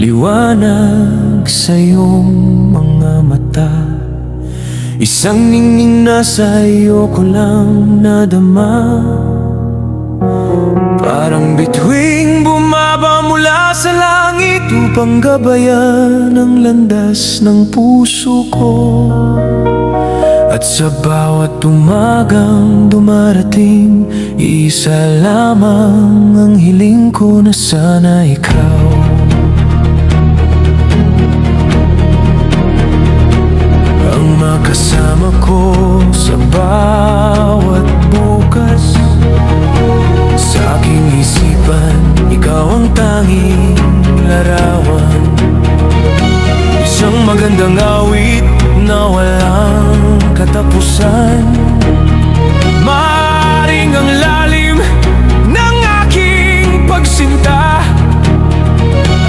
liwanag sa iyong mga mata. Isang ningning na sa iyo ko lang nadama, parang bituing bumaba mula sa langit upang gabayan ang landas ng puso ko. At sa bawat umagang dumarating, isa lamang ang hiling ko, na sana ikaw ang makasama ko sa bawat bukas. Sa aking isipan, ikaw ang tanging larawan, isang magandang awit na walang katapusan. Maaaring ang lalim ng aking pagsinta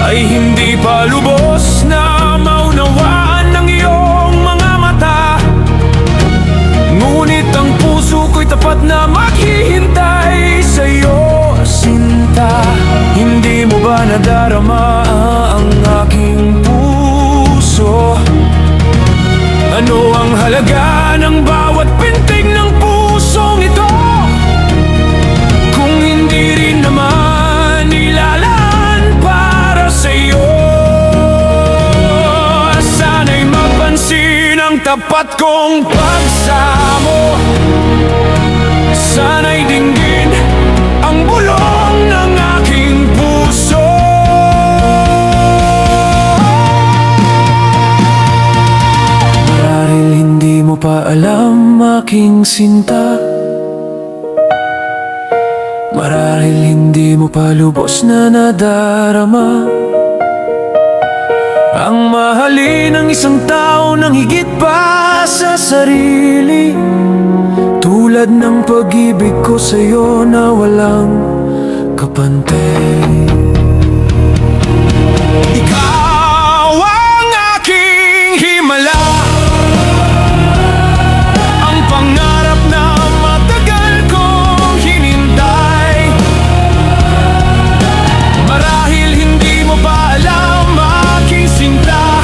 ay hindi pa lubos na maunawaan ng iyong mga mata, ngunit ang puso ko'y tapat na maghihintay sa iyo, sinta. Hindi mo ba nadarama ang aking puso? Ano ang halaga ng bawat pintig ng pusong ito, kung hindi rin naman ilalaan para sa iyo? Sana'y mapansin ang tapat kong pagsamo, sana'y dinggin ang bulong ng aking puso. Marahil hindi mo pa alam, aking sinta, marahil hindi mo pa lubos na nadarama ang mahalin ng isang tao ng higit pa sa sarili, tulad ng pag-ibig ko sa'yo na walang kapantay. Ikaw ang aking himala, ang pangarap na matagal kong hinintay. Marahil hindi mo pa alam, aking sinta,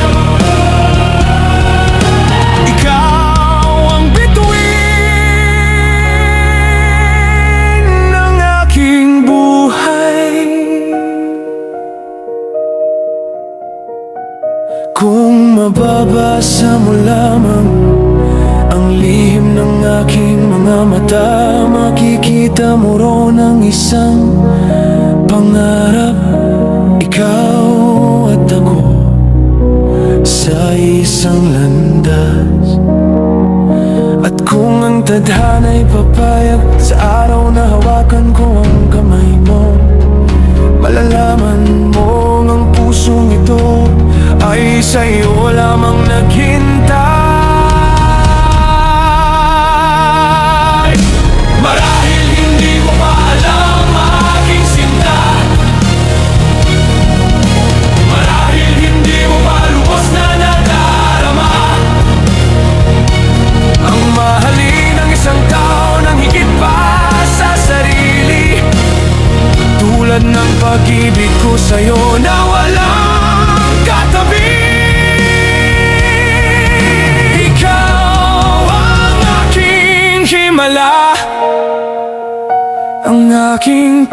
ikaw ang bituin ng aking buhay. Kung mababasa mo lamang ang lihim ng aking mga mata, makikita mo roon ang isang pangarap, ikaw at ako sa isang landas. At kung ang tadhana'y papayag, sa araw na hawakan ko ang kamay mo, malalaman mo ang pusong ito ay sa'yo lamang naghintay. Marahil hindi mo pa alam, aking sinta, marahil hindi mo pa lubos na nadarama ang mahalin ng isang tao ng higit pa sa sarili, tulad ng pag-ibig ko sa'yo na walang katabi. Ikaw ang aking himala, ang aking